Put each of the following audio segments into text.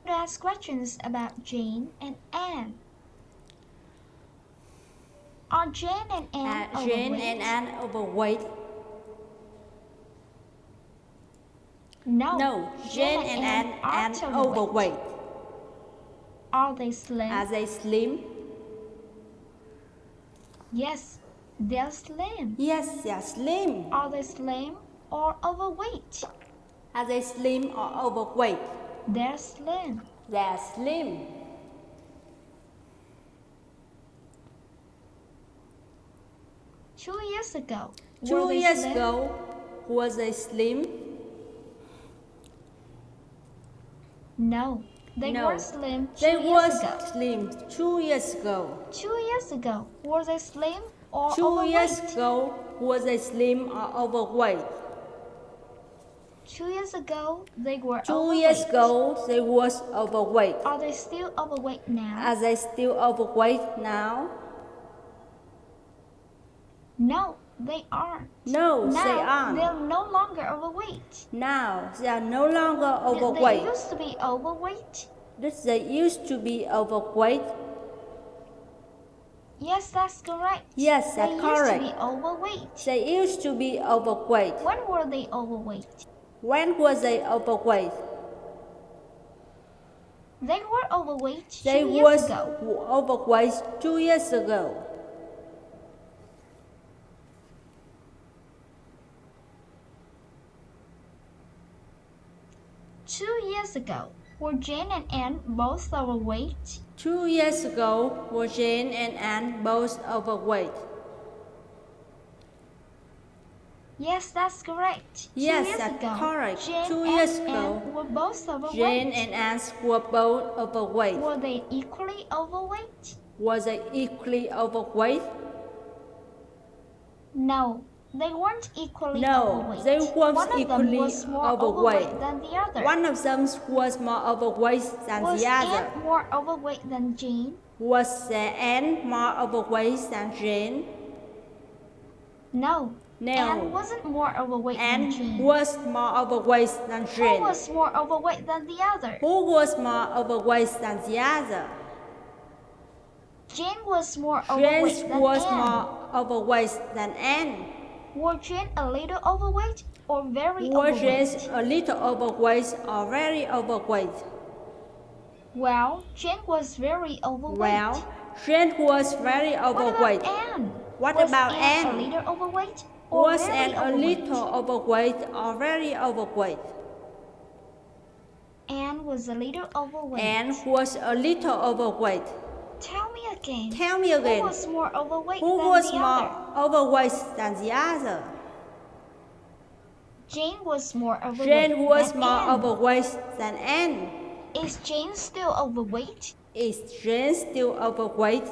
to ask questions about Jane and Anne. Are Jane and Anne overweight? Jane and Anne overweight? No. Jane and Anne aren't overweight. Are they slim? Are they slim? Yes, they're slim. Yes, they are slim. Are they slim or overweight? Are they slim or overweight? They're slim. They are slim. Two years ago, was they slim? No, they were slim. They were slim 2 years ago. 2 years ago, were they slim or 2 overweight? years ago, was they slim or overweight? 2 years ago, they were 2 overweight. years ago, they was overweight. Are they still overweight now? Are they still overweight now? No, they aren't. No, now, they aren't. They're no longer overweight. Now, they are no longer overweight. They used to be overweight. They used to be overweight. Yes, that's correct. Yes, that's correct. They used to be overweight. They used to be overweight. When were they overweight? When was they overweight? They were overweight 2 They years was ago. overweight 2 years ago. Were Jane and Anne both overweight? 2 years ago, were Jane and Anne both overweight? Yes, that's correct. Yes, that's correct. Jane 2 years and ago, Anne were both overweight. Jane and Anne were both overweight. Were they equally overweight? Was they equally overweight? No, they weren't equally No, overweight. they weren't equally One of them was more overweight than the other. One of them was more overweight than was the other. Was Anne more overweight than Jane? Was Anne more overweight than Jane? No. No. Anne wasn't more overweight than Jane. Anne was more overweight than Jane. Who was more overweight than the other? Who was more overweight than the other? Jane was more overweight than Anne. More overweight than Anne. Were Jane a little overweight or very Were overweight? Jane a little overweight or very overweight? Well, Jane was very overweight. Well, Jane was very overweight. What about Anne? Was Anne a little overweight or was very Anne a overweight? little overweight or very overweight? Anne was a little overweight. Anne was a little overweight. Tell me again. Tell me again. Who was more overweight Who than was the more other? overweight than the other? Jane was more overweight Jane was than more Anne. overweight than Anne. Is Jane still overweight? Is Jane still overweight?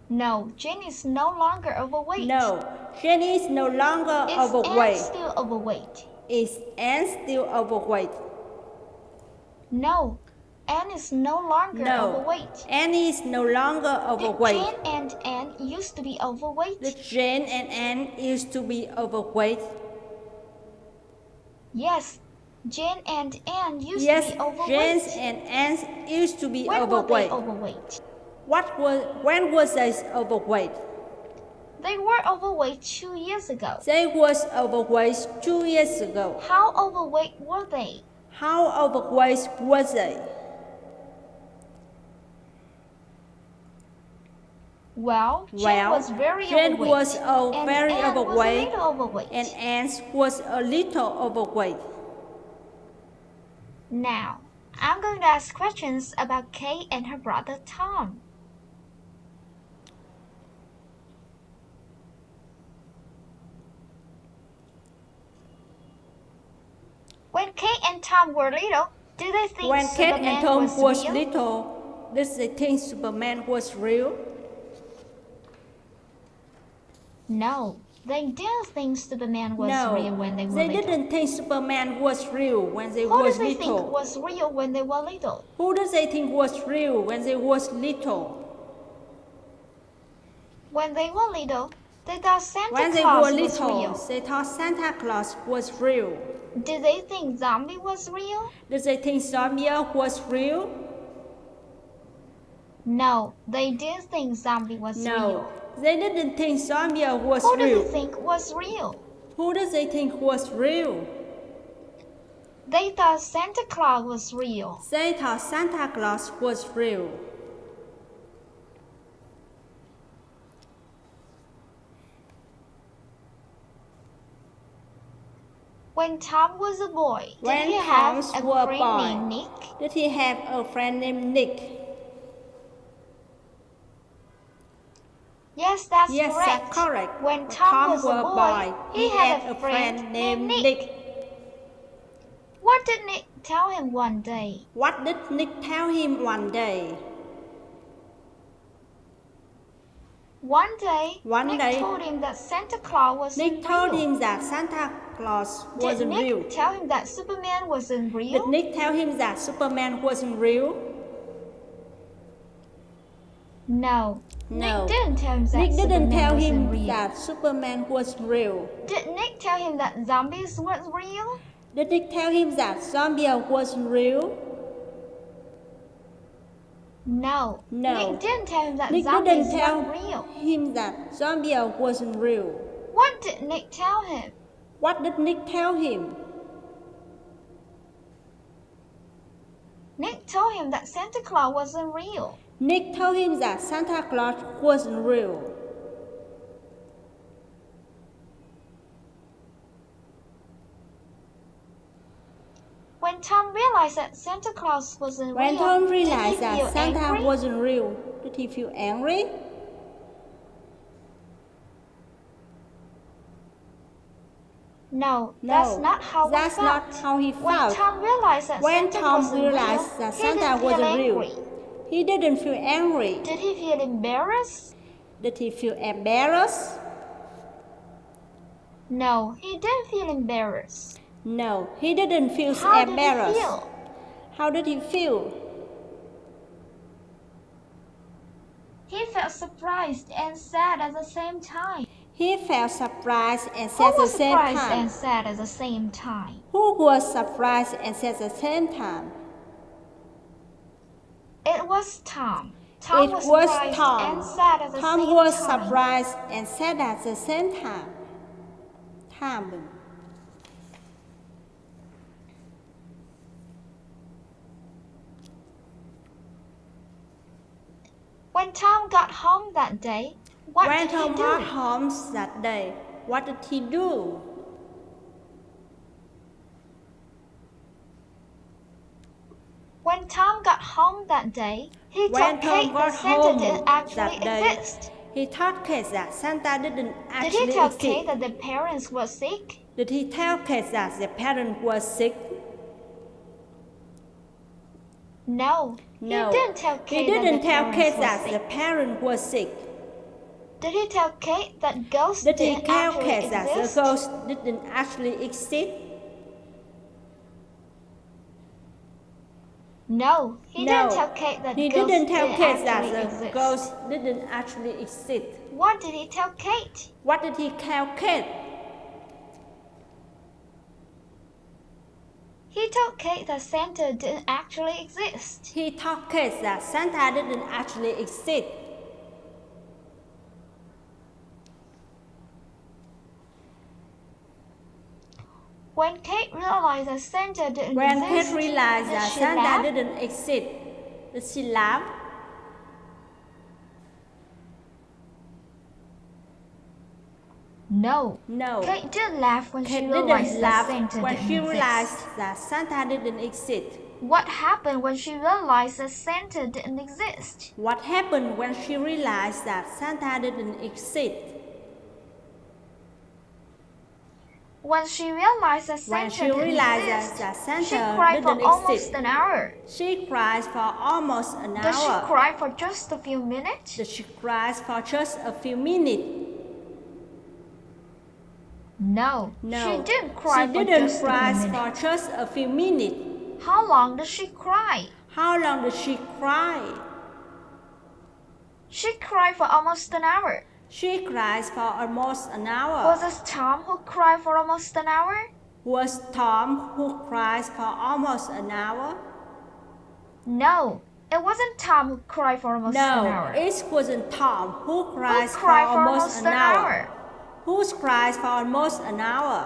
No, Jane is no longer overweight. No, Jane is no longer Is overweight. Anne still overweight? Is Anne still overweight? No, Anne is no longer overweight. Anne is no longer overweight. Jane and Anne used to be overweight. Jane and Anne used to be overweight. Yes, Jane and Anne used to be overweight. Yes, Jane and Anne used to be when overweight. Were they overweight? When was they overweight? They were overweight 2 years ago. They was overweight 2 years ago. How overweight were they? How overweight were they? Well, Jane was very overweight. And Anne was a little overweight. Now, I'm going to ask questions about Kay and her brother Tom. When Kay and Tom were little, did they think When Kate and Tom was real? little, did they think Superman was real? No, they didn't think Superman was real when they were little. They didn't think Superman was real when they Who was did they little. think was real when they were little? Who did they think was real when they was little? When they were little, they thought Santa When they Claus were was little, real. they thought Santa Claus was real. Did they think zombie was real? Did they think zombie was real? No, they didn't think zombie was No, real. they didn't think zombie was Who real. did they think was real? Who did they think was real? They thought Santa Claus was real. They thought Santa Claus was real. When Tom was a boy, did When he Tom have a was a friend boy, named Nick? did he have a friend named Nick? Yes, that's Yes, correct. that's correct. When Tom was a boy, he had a friend named Nick. What did Nick tell him one day? What did Nick tell him one day? One day, One Nick day, told him that Santa Claus wasn't Nick told real. him that Santa Claus wasn't Did Nick real. tell him that Superman wasn't real? Did Nick tell him that Superman wasn't real? No. No. Nick didn't tell him that Nick didn't Superman tell wasn't him real. that Superman was real. Did Nick tell him that zombies weren't real? Did Nick tell him that zombie wasn't real? No. No. Nick didn't tell him that Nick zombies didn't tell weren't real. him that zombie wasn't real. What did Nick tell him? What did Nick tell him? Nick told him that Santa Claus wasn't real. Nick told him that Santa Claus wasn't real. When Tom realized that Santa Claus wasn't When real, Tom did he realized feel that Santa angry? wasn't real, did he feel angry? No, No, that's not how that's he not felt. how he When felt. Tom realized that When Santa Tom wasn't realized real, that he Santa didn't feel wasn't real, angry. he didn't feel angry. Did he feel embarrassed? Did he feel embarrassed? No, he didn't feel embarrassed. No, he didn't feel How did he embarrassed. feel? How did he feel? He felt surprised and sad at the same time. He felt surprised and Who sad at the was same surprised time. and sad at the same time? Who was surprised and sad at the same time? It was Tom. Tom It was was surprised Tom. and sad at the Tom same was time. surprised and sad at the same time. Time. When Tom got home that day, what When did he Tom do? got home that day, what did he do? When Tom got home that day, he When told Tom Kate got that Santa home didn't actually that day, exist. he told Kate that Santa didn't Did actually he tell exist. Kate that the parents were sick? Did he tell Kate that the parents were sick? No. No. He didn't tell Kate He didn't tell that Kate the that parents were the sick. parents were sick. Did he tell Kate that ghosts Did he didn't tell actually Kate that the exist? ghost didn't actually exist? No. He didn't tell Kate that he ghosts didn't tell didn't Kate that actually the exist. ghost didn't actually exist. What did he tell Kate? What did he tell Kate? He told Kate that Santa didn't actually exist. He told Kate that Santa didn't actually exist. When Kate realized that Santa didn't When exist, Kate realized did that she Santa laugh? didn't exist, did she laugh? No. No. Kate didn't laugh when Kate she realized didn't that laugh Santa when didn't she exist. realized that Santa didn't exist. What happened when she realized that Santa didn't exist? What happened when she realized that Santa didn't exist? When she realized that When Santa she didn't realized exist, that she Santa cried for didn't almost exist, an hour. she cried for almost an Did she hour. cry for just a few minutes? Did she cry for just a few minutes? No. No. She didn't cry She for didn't just cry a few minutes. for just a few minutes. How long did she cry? How long did she cry? She cried for almost an hour. She cried for almost an hour. Was it Tom who cried for almost an hour? Was Tom who cries for almost an hour? No, it wasn't Tom who cried for almost an hour. No, it wasn't Tom who cries for cried for almost an hour. Who cries for almost an hour?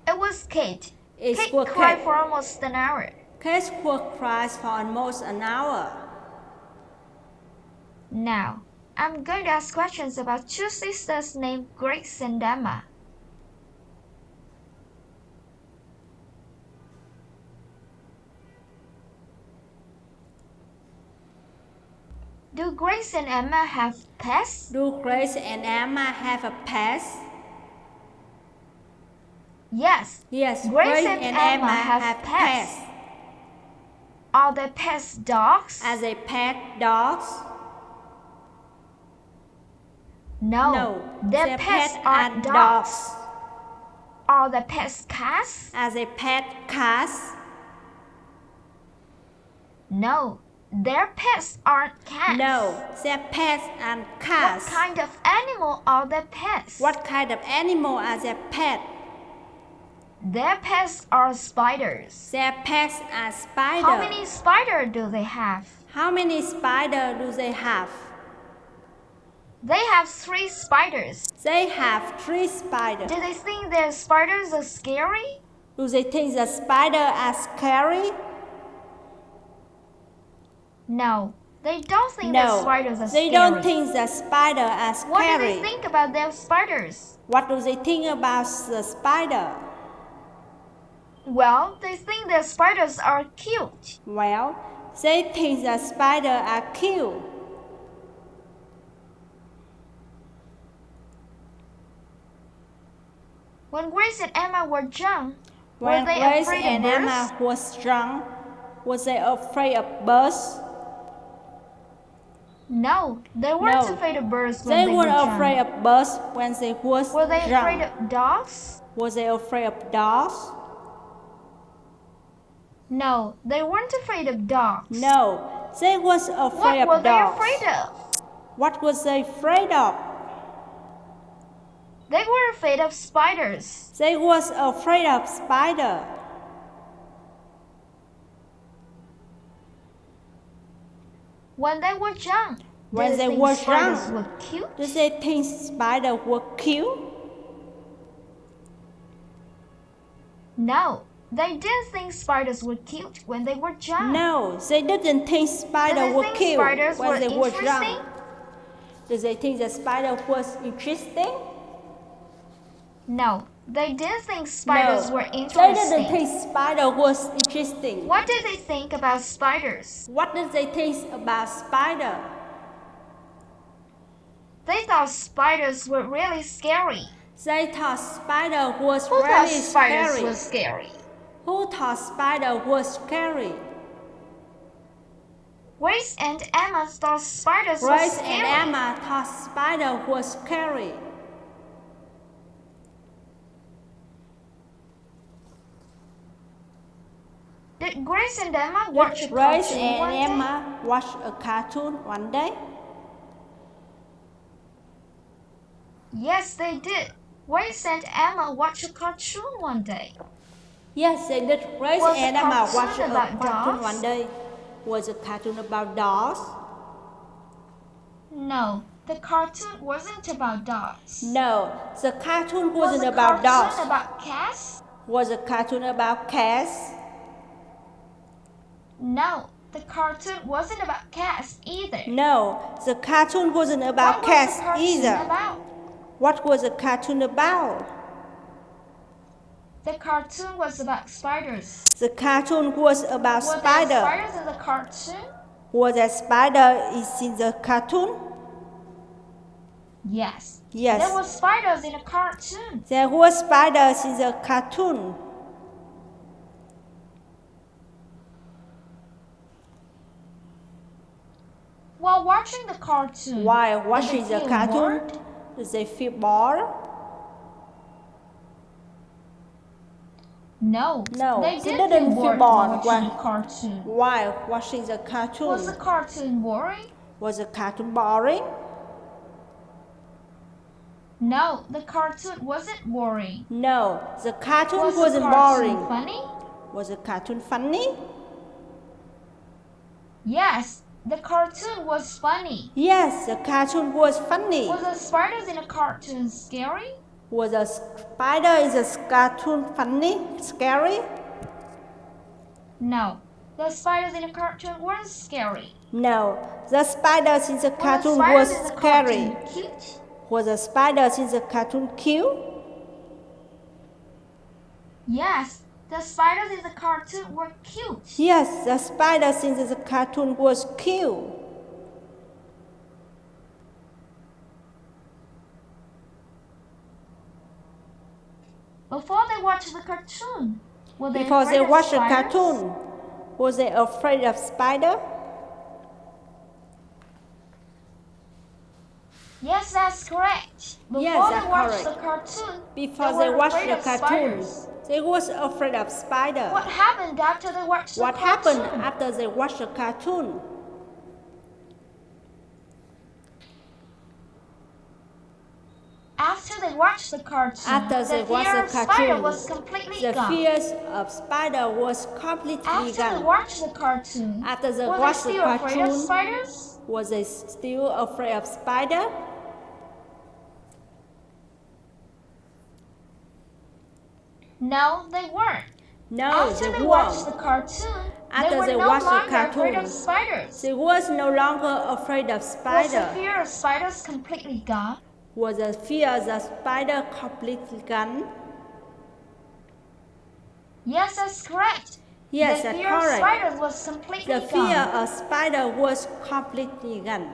It was Kate. It Kate was cried Kate. for almost an hour. Kate cries for almost an hour. Now, I'm going to ask questions about two sisters named Grace and Emma. Do Grace and Emma have pets? Do Grace and Emma have a pet? Yes. Yes, Grace and Emma have pets. Are their pets dogs? Are they pet dogs? No, their pets aren't dogs. Are their pets cats? Are they pet cats? No, their pets aren't cats. No, their pets aren't cats. What kind of animal are their pets? What kind of animal are their pets? Their pets are spiders. Their pets are spiders. How many spiders do they have? How many spiders do they have? They have 3 spiders. They have 3 spiders. Do they think their spiders are scary? Do they think the spiders are scary? No, they don't think the spiders are scary. They don't think the spiders are scary. What do they think about their spiders? What do they think about the spider? Well, they think their spiders are cute. Well, they think the spiders are cute. When Grace and Emma were young, When were they Grace afraid and of birds? Emma was young, was they afraid of birds? No, they weren't afraid of birds when They they were weren't young. afraid of birds when they was Were they young. afraid of dogs? Was they afraid of dogs? No, they weren't afraid of dogs. No, they was afraid What of dogs. were they afraid of? What was they afraid of? They were afraid of spiders. They was afraid of spider. When they were young, When did they think were spiders young, were cute? did they think spider were cute? No, they didn't think spiders were cute when they were young. No, they didn't think spider Did they were think cute spiders when were they were interesting? young. Did they think the spider was interesting? No, they didn't think spiders were They interesting. didn't think spider was interesting. What did they think about spiders? What did they think about spider? They thought spiders were really scary. They thought spider was Who thought really spiders scary. were scary? Who thought spider was scary? Grace and Emma thought spiders were Grace scary. and Emma thought spider was scary. Did Grace and Emma watch a Did Grace cartoon and one day? Emma watch a cartoon one day? Yes, they did. Grace and Emma watched a cartoon one day. Yes, they did. Grace Was and the Emma cartoon watched a about cartoon dogs? one day. Was a cartoon about dogs? No, the cartoon wasn't about dogs. No, the cartoon Was wasn't the about dogs. cartoon about cats? Was a cartoon about cats? No, the cartoon wasn't about cats either. No, the cartoon wasn't about What was cats the cartoon either. about? What was the cartoon about? The cartoon was about spiders. The cartoon was about Were there spider. spiders in the cartoon? Was a spider is in the cartoon? Yes. Yes. There were spiders in a cartoon. There were spiders in the cartoon. While watching the cartoon, While did watching they the feel cartoon, bored? did they feel bored? No, No, they they didn't didn't feel feel bored while bored watching when- the cartoon. While watching the cartoon, Was the cartoon boring? was the cartoon boring? No, the cartoon wasn't boring. No, the cartoon Was the wasn't cartoon boring. funny? Was the cartoon funny? Yes, the cartoon was funny. Yes, the cartoon was funny. Was the spiders in the cartoon scary? Was the spider in the cartoon funny? Scary? No, the spiders in the cartoon weren't scary. No, the spiders in the Were the cartoon spiders was in the scary. cartoon cute? Was the spiders in the cartoon cute? Yes, the spiders in the cartoon were cute. Yes, the spiders in the cartoon was cute. Before they watched the cartoon, were they Before afraid they of watched the spiders? cartoon, was they afraid of spider? Yes, that's correct. Before Yes, they that's watched correct. the cartoon, Before they they were watched afraid the of cartoon, spiders. they was afraid of spider. What happened after they watched the What cartoon? happened after they watched the cartoon? After they watched the cartoon, After they the watched fear the of spider cartoon, was completely the gone. fears of spider was completely After they gone. watched the cartoon, After they were they watched the still afraid of cartoon, spiders? was they still afraid of spider? No, they weren't. No, After they they watched the weren't. cartoon, After they were they no watched the longer afraid cartoon, of spiders. they was no longer afraid of Was the spider. fear of spiders completely gone? Was the fear of the spider completely gone? Yes, that's correct. Yes, the that's fear of correct. spiders was completely The fear gone. of spider was completely gone.